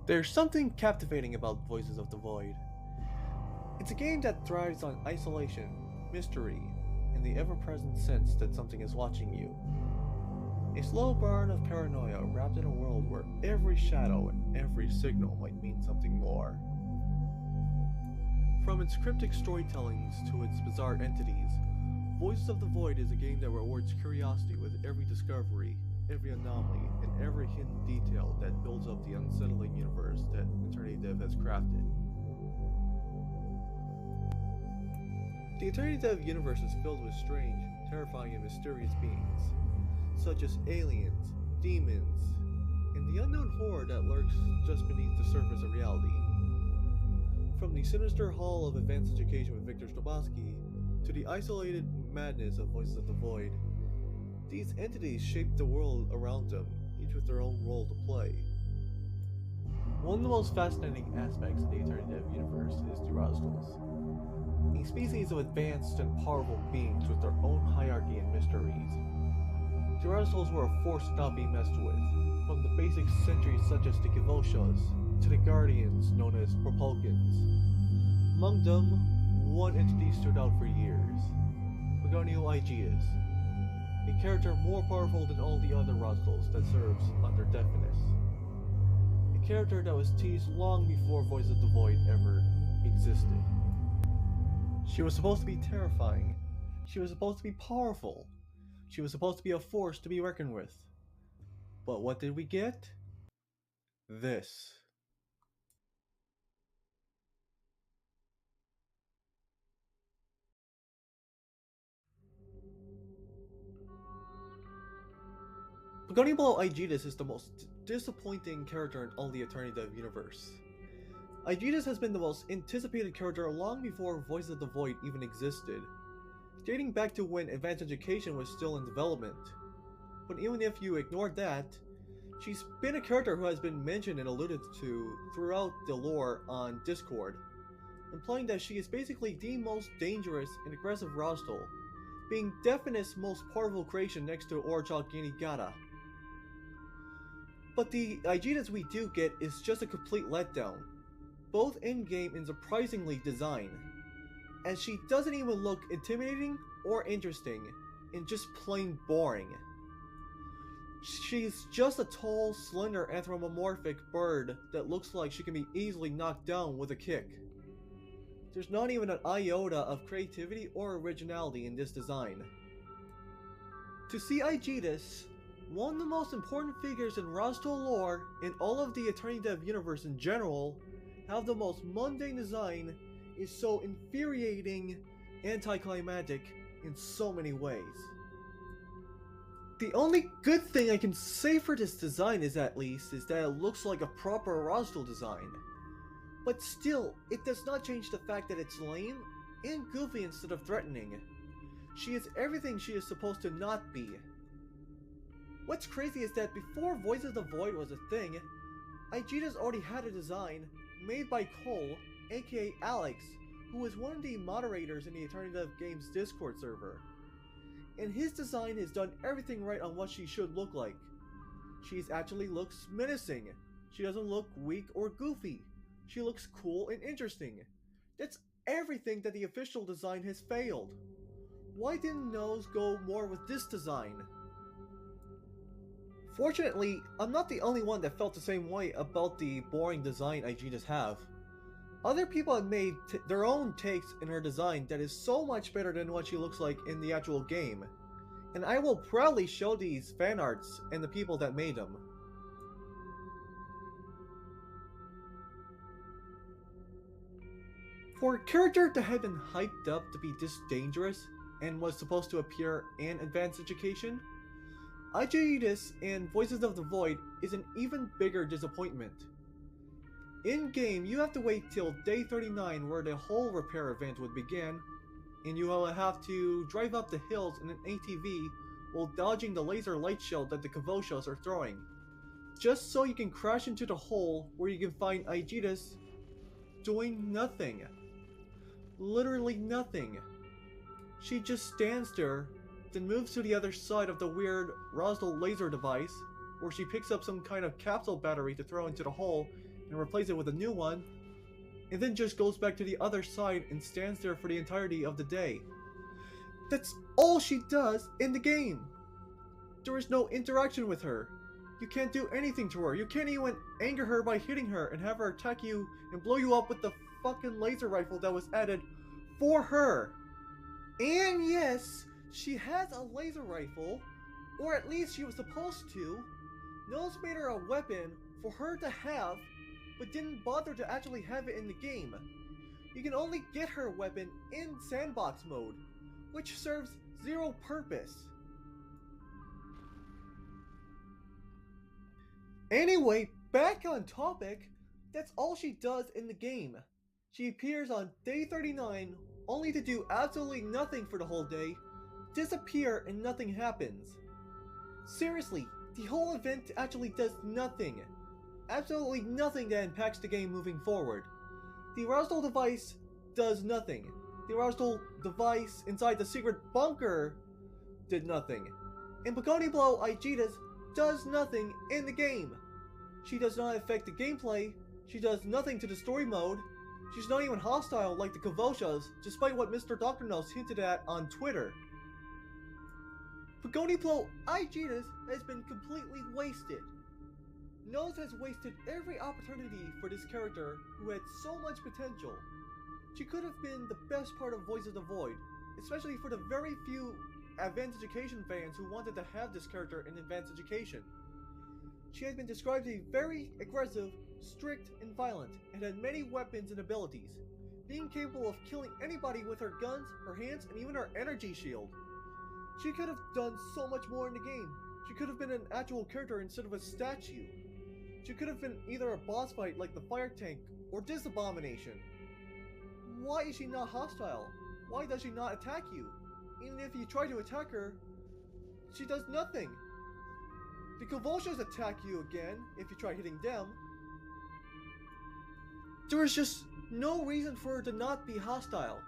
There's something captivating about Voices of the Void. It's a game that thrives on isolation, mystery, and the ever-present sense that something is watching you. A slow burn of paranoia wrapped in a world where every shadow and every signal might mean something more. From its cryptic storytellings to its bizarre entities, Voices of the Void is a game that rewards curiosity with every discovery, every anomaly, and every hidden detail that builds up the unsettling universe that Eternitydev has crafted. The Eternitydev universe is filled with strange, terrifying, and mysterious beings, such as aliens, demons, and the unknown horror that lurks just beneath the surface of reality. From the sinister hall of advanced education with Viktor Strobovski, to the isolated madness of Voices of the Void, these entities shape the world around them, each with their own role to play. One of the most fascinating aspects of the Eternitydev universe is the Rozitals, a species of advanced and powerful beings with their own hierarchy and mysteries. The Rozitals were a force to not be messed with, from the basic sentries such as the Kavoshas, to the guardians known as Protogens. Among them, one entity stood out for years: Pagonioplo-Igetis, a character more powerful than all the other Rozitals that serves under Definus. A character that was teased long before Voices of the Void ever existed. She was supposed to be terrifying. She was supposed to be powerful. She was supposed to be a force to be reckoned with. But what did we get? This. Pagonioplo-Igetis is the most disappointing character in all the Eternitydev universe. Igetis has been the most anticipated character long before Voices of the Void even existed, dating back to when Advanced Education was still in development. But even if you ignore that, she's been a character who has been mentioned and alluded to throughout the lore on Discord, implying that she is basically the most dangerous and aggressive Rozital, being Definus' most powerful creation next to Ariral. But the Igetis we do get is just a complete letdown, both in-game and surprisingly designed, as she doesn't even look intimidating or interesting, and just plain boring. She's just a tall, slender, anthropomorphic bird that looks like she can be easily knocked down with a kick. There's not even an iota of creativity or originality in this design. To see Igetis, one of the most important figures in Rozital lore and all of the Eternitydev universe in general, have the most mundane design is so infuriating, anticlimactic in so many ways. The only good thing I can say for this design is that it looks like a proper Rozital design. But still, it does not change the fact that it's lame and goofy instead of threatening. She is everything she is supposed to not be. What's crazy is that before Voices of the Void was a thing, Igetis already had a design made by Cole, aka Alex, who was one of the moderators in the Eternitydev Games Discord server. And his design has done everything right on what she should look like. She actually looks menacing. She doesn't look weak or goofy. She looks cool and interesting. That's everything that the official design has failed. Why didn't Nose go more with this design? Fortunately, I'm not the only one that felt the same way about the boring design Igetis have. Other people have made their own takes in her design that is so much better than what she looks like in the actual game. And I will proudly show these fan arts and the people that made them. For a character that had been hyped up to be this dangerous and was supposed to appear in Advanced Education, Igetis and Voices of the Void is an even bigger disappointment. In-game, you have to wait till day 39 where the whole repair event would begin, and you will have to drive up the hills in an ATV while dodging the laser light shield that the Kavoshas are throwing, just so you can crash into the hole where you can find Igetis doing nothing. Literally nothing. She just stands there, then moves to the other side of the weird Rozital laser device, where she picks up some kind of capsule battery to throw into the hole and replace it with a new one, and then just goes back to the other side and stands there for the entirety of the day. That's all she does in the game. There is no interaction with her. You can't do anything to her. You can't even anger her by hitting her and have her attack you and blow you up with the fucking laser rifle that was added for her. And yes, she has a laser rifle, or at least she was supposed to. Nose made her a weapon for her to have, but didn't bother to actually have it in the game. You can only get her weapon in sandbox mode, which serves zero purpose. Anyway, back on topic, that's all she does in the game. She appears on day 39 only to do absolutely nothing for the whole day, disappear and nothing happens. Seriously, the whole event actually does nothing. Absolutely nothing that impacts the game moving forward. The Rozital device does nothing. The Rozital device inside the secret bunker did nothing. And Pagonioplo-Igetis does nothing in the game. She does not affect the gameplay. She does nothing to the story mode. She's not even hostile like the Kavoshas, despite what MrDrNose hinted at on Twitter. Pagonioplo-Igetis has been completely wasted. Nose has wasted every opportunity for this character who had so much potential. She could have been the best part of Voices of the Void, especially for the very few advanced education fans who wanted to have this character in advanced education. She has been described as very aggressive, strict, and violent, and had many weapons and abilities, being capable of killing anybody with her guns, her hands, and even her energy shield. She could have done so much more in the game. She could have been an actual character instead of a statue. She could have been either a boss fight like the fire tank or this abomination. Why is she not hostile? Why does she not attack you? Even if you try to attack her, she does nothing. The Kavoshas attack you again if you try hitting them. There is just no reason for her to not be hostile.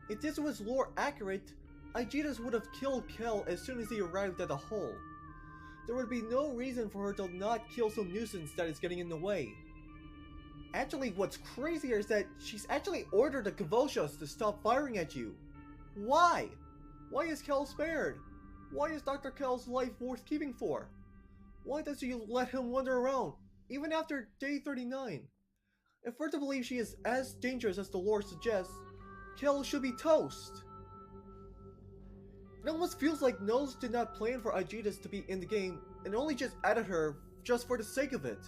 If this was lore accurate, Igetis would have killed Kel as soon as he arrived at the hole. There would be no reason for her to not kill some nuisance that is getting in the way. Actually, what's crazier is that she's actually ordered the Kavoshas to stop firing at you. Why? Why is Kel spared? Why is Dr. Kel's life worth keeping for? Why does she let him wander around, even after day 39? If we're to believe she is as dangerous as the lore suggests, Kel should be toast. It almost feels like Nose did not plan for Igetis to be in the game and only just added her just for the sake of it.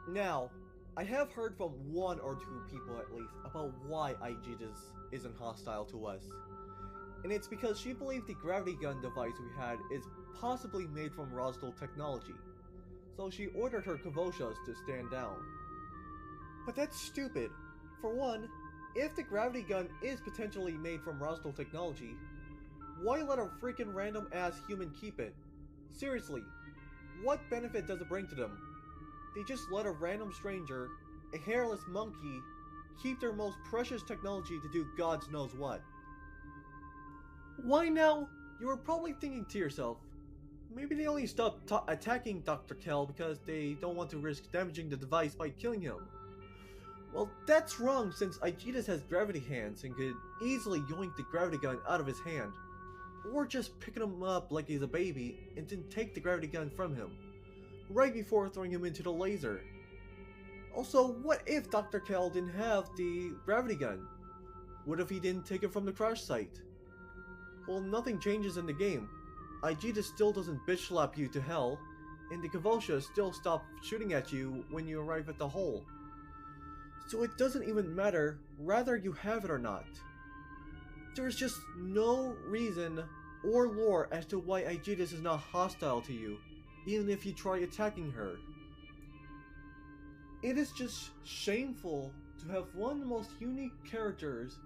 Now, I have heard from one or two people at least about why Igetis isn't hostile to us. And it's because she believed the gravity gun device we had is possibly made from Rozital technology. So she ordered her Kavoshas to stand down. But that's stupid. For one, if the gravity gun is potentially made from Rozital technology, why let a freaking random ass human keep it? Seriously, what benefit does it bring to them? They just let a random stranger, a hairless monkey, keep their most precious technology to do God knows what. Why now? You were probably thinking to yourself, maybe they only stopped attacking Dr. Kel because they don't want to risk damaging the device by killing him. Well, that's wrong since Igetis has gravity hands and could easily yoink the gravity gun out of his hand. Or just pick him up like he's a baby and then take the gravity gun from him, right before throwing him into the laser. Also, what if Dr. Kel didn't have the gravity gun? What if he didn't take it from the crash site? Well, nothing changes in the game. Igetis still doesn't bitch slap you to hell, and the Kavoshas still stop shooting at you when you arrive at the hole. So it doesn't even matter whether you have it or not. There's just no reason or lore as to why Igetis is not hostile to you, even if you try attacking her. It is just shameful to have one of the most unique characters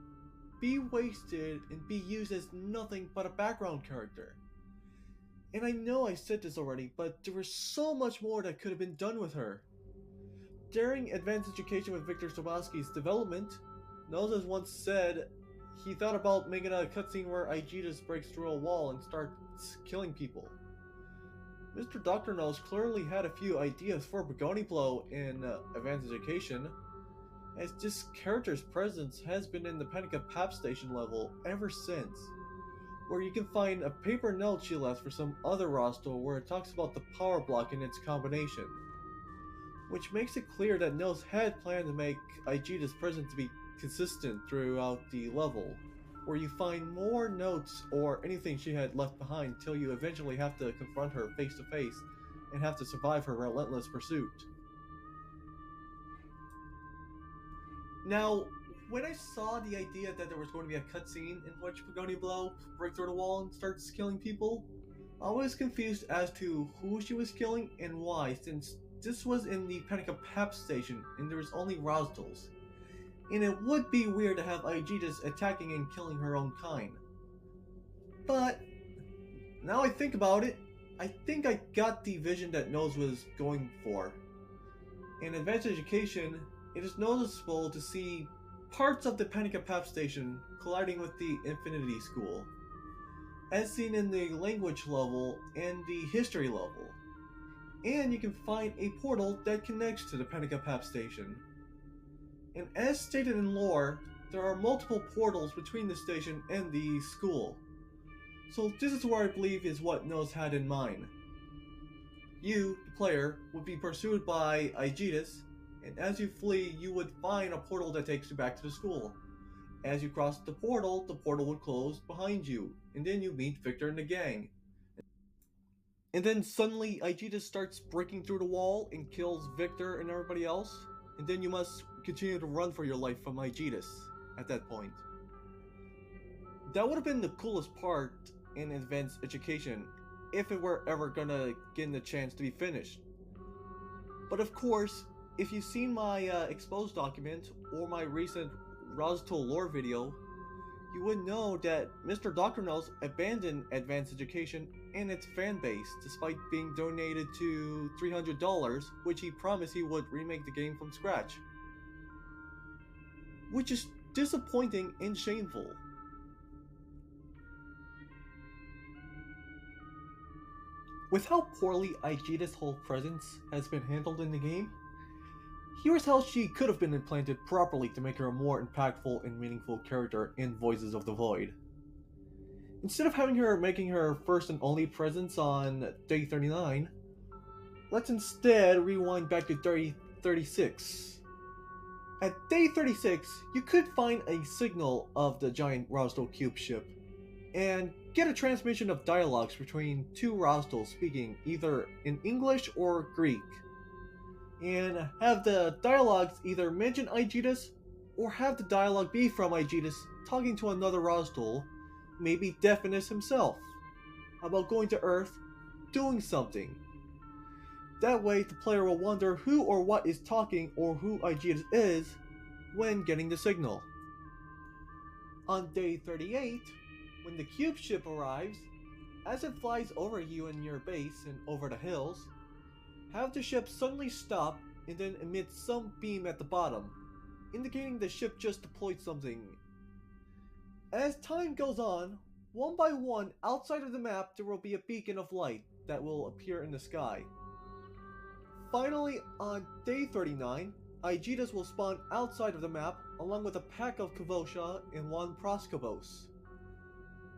be wasted and be used as nothing but a background character. And I know I said this already, but there was so much more that could have been done with her. During Advanced Education with Viktor Strobovski's development, Nose once said he thought about making a cutscene where Igetis breaks through a wall and starts killing people. MrDrNose clearly had a few ideas for Pagonioplo in Advanced Education, as this character's presence has been in the Panacea Pap Station level ever since, where you can find a paper note she left for some other Rozital where it talks about the power block and its combination, which makes it clear that Nose had planned to make Igetis' presence to be consistent throughout the level, where you find more notes or anything she had left behind till you eventually have to confront her face to face and have to survive her relentless pursuit. Now, when I saw the idea that there was going to be a cutscene in which Pagonioplo breaks through the wall and starts killing people, I was confused as to who she was killing and why, since this was in the Panacea Pap Station and there was only Rozitals, and it would be weird to have Igetis attacking and killing her own kind. But now I think about it, I think I got the vision that Nose was going for. In Advanced Education, it is noticeable to see parts of the Panacea Pap Station colliding with the Infinity School, as seen in the language level and the history level. And you can find a portal that connects to the Panacea Pap Station. And as stated in lore, there are multiple portals between the station and the school. So this is where I believe is what Nose had in mind. You, the player, would be pursued by Igetis, and as you flee, you would find a portal that takes you back to the school. As you cross the portal would close behind you, and then you meet Viktor and the gang. And then suddenly Igetis starts breaking through the wall and kills Viktor and everybody else, and then you must continue to run for your life from Igetis at that point. That would have been the coolest part in Advanced Education if it were ever gonna get the chance to be finished. But of course, if you've seen my exposed document or my recent Rozital lore video, you would know that MrDrNose abandoned Advanced Education and its fan base despite being donated to $300, which he promised he would remake the game from scratch. Which is disappointing and shameful. With how poorly Igetis' whole presence has been handled in the game, here's how she could have been implanted properly to make her a more impactful and meaningful character in Voices of the Void. Instead of having her making her first and only presence on day 39, let's instead rewind back to day 36. At day 36, you could find a signal of the giant Rozital cube ship, and get a transmission of dialogues between two Rozitals speaking either in English or Greek, and have the dialogues either mention Igetis, or have the dialogue be from Igetis talking to another Rozital, maybe Definus himself, about going to Earth, doing something. That way the player will wonder who or what is talking or who Igetis is when getting the signal. On day 38, when the cube ship arrives, as it flies over you and your base and over the hills, have the ship suddenly stop and then emit some beam at the bottom, indicating the ship just deployed something. As time goes on, one by one outside of the map there will be a beacon of light that will appear in the sky. Finally, on day 39, Igetis will spawn outside of the map along with a pack of Kavosha and one Proskobos.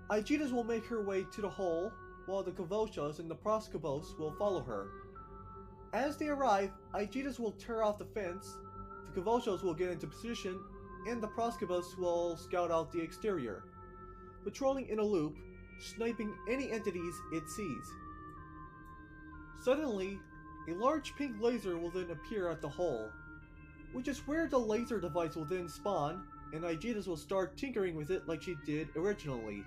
Igetis will make her way to the hole, while the Kavoshas and the Proskobos will follow her. As they arrive, Igetis will tear off the fence, the Kavoshas will get into position, and the Proskobos will scout out the exterior, patrolling in a loop, sniping any entities it sees. Suddenly, a large pink laser will then appear at the hole, which is where the laser device will then spawn, and Igetis will start tinkering with it like she did originally.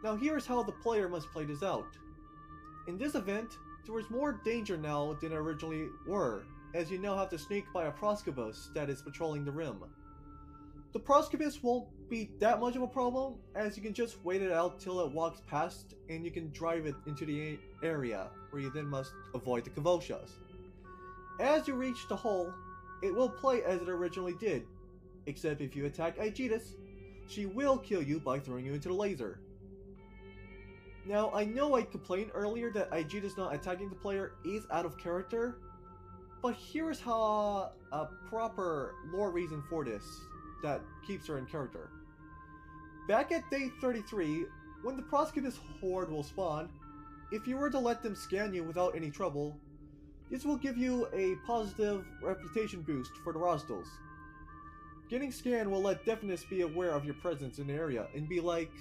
Now here's how the player must play this out. In this event, there is more danger now than originally were, as you now have to sneak by a Proskobos that is patrolling the rim. The Proskobos won't be that much of a problem, as you can just wait it out till it walks past and you can drive it into the area, where you then must avoid the Kavoshas. As you reach the hole, it will play as it originally did, except if you attack Igetis, she will kill you by throwing you into the laser. Now, I know I complained earlier that Igetis not attacking the player is out of character, but here's how a proper lore reason for this that keeps her in character. Back at day 33, when the Protogen horde will spawn, if you were to let them scan you without any trouble, this will give you a positive reputation boost for the Rozitals. Getting scanned will let Deafness be aware of your presence in the area and be like,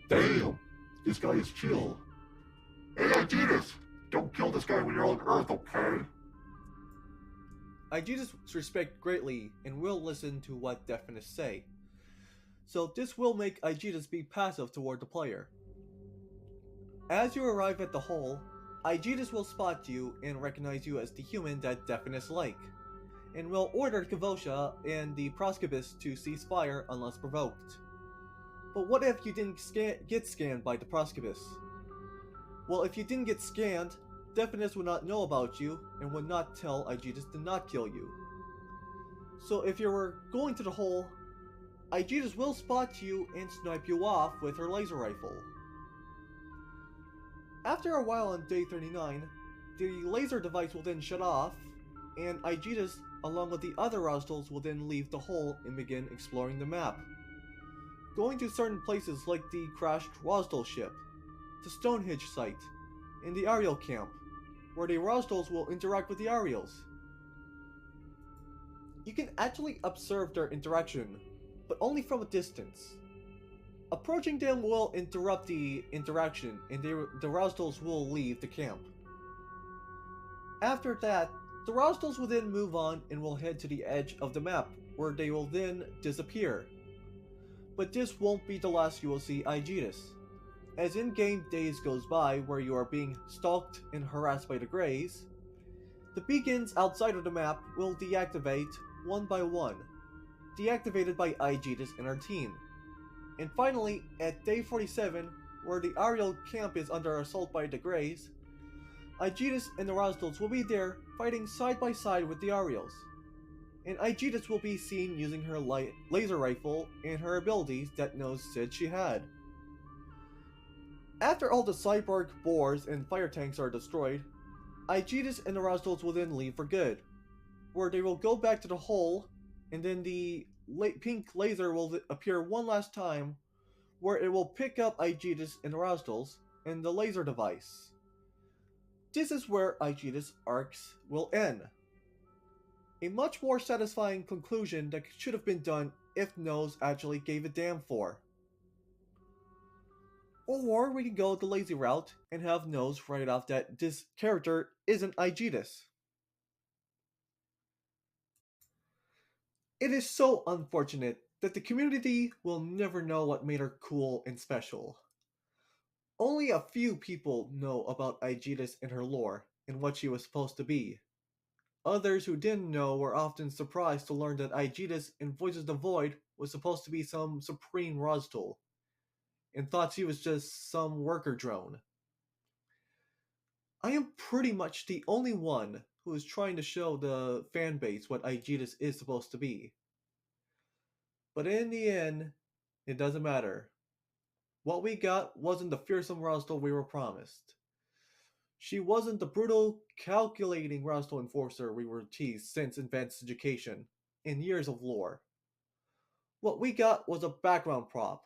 Damn! This guy is chill. Hey, Igetis! Don't kill this guy when you're on Earth, okay? Igetis respect greatly and will listen to what Deafness say. So this will make Igetis be passive toward the player. As you arrive at the hole, Igetis will spot you and recognize you as the human that Deafness like, and will order Kavosha and the Protogen to cease fire unless provoked. But what if you didn't get scanned by the Protogen? Well, if you didn't get scanned, Deafness would not know about you and would not tell Igetis to not kill you. So if you were going to the hole, Igetis will spot you and snipe you off with her laser rifle. After a while on day 39, the laser device will then shut off, and Igetis, along with the other Rozitals, will then leave the hole and begin exploring the map, going to certain places like the crashed Rozital ship, the Stonehenge site, and the Ariral camp, where the Rozitals will interact with the Arials. You can actually observe their interaction, but only from a distance. Approaching them will interrupt the interaction, and the Rozitals will leave the camp. After that, the Rozitals will then move on and will head to the edge of the map, where they will then disappear. But this won't be the last you will see Igetis, as in-game days goes by where you are being stalked and harassed by the Greys. The beacons outside of the map will deactivate one by one, deactivated by Igetis and her team. And finally, at day 47, where the Ariral camp is under assault by the Greys, Igetis and the Rozitals will be there fighting side by side with the Arials. And Igetis will be seen using her laser rifle and her abilities that Nose said she had. After all the cyborg boars and fire tanks are destroyed, Igetis and the Rozitals will then leave for good, where they will go back to the hole, and then the pink laser will appear one last time, where it will pick up Igetis and the Rozitals and the laser device. This is where Igetis' arcs will end. A much more satisfying conclusion that should have been done if Nose actually gave a damn for. Or we can go the lazy route and have Nose write off that this character isn't Igetis. It is so unfortunate that the community will never know what made her cool and special. Only a few people know about Igetis and her lore and what she was supposed to be. Others who didn't know were often surprised to learn that Igetis in Voices of the Void was supposed to be some supreme Rozital, and thought she was just some worker drone. I am pretty much the only one who is trying to show the fanbase what Igetis is supposed to be. But in the end, it doesn't matter. What we got wasn't the fearsome Rozital we were promised. She wasn't the brutal, calculating Rozital enforcer we were teased since advanced education and years of lore. What we got was a background prop,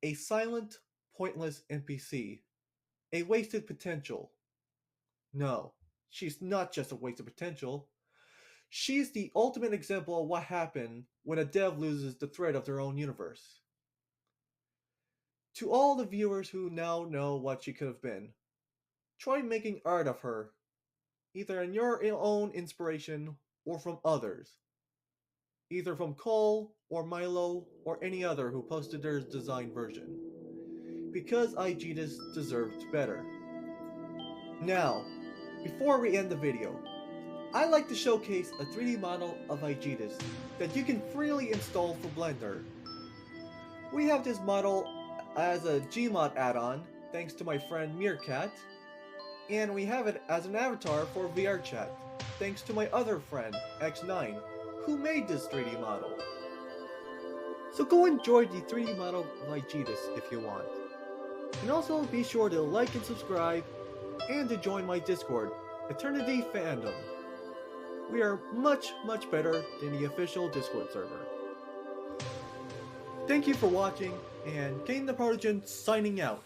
a silent, pointless NPC, a wasted potential. No, she's not just a wasted potential. She's the ultimate example of what happened when a dev loses the thread of their own universe. To all the viewers who now know what she could have been, try making art of her, either in your own inspiration or from others. Either from Cole or Milo or any other who posted their design version. Because Igetis deserved better. Now, before we end the video, I'd like to showcase a 3D model of Igetis that you can freely install for Blender. We have this model as a Gmod add-on, thanks to my friend Meerkat, and we have it as an avatar for VRChat, thanks to my other friend, X9, who made this 3D model. So go enjoy the 3D model of Igetis if you want. And also be sure to like and subscribe, and to join my Discord, Eternity Fandom. We are much better than the official Discord server. Thank you for watching, and Kane the Protogen signing out.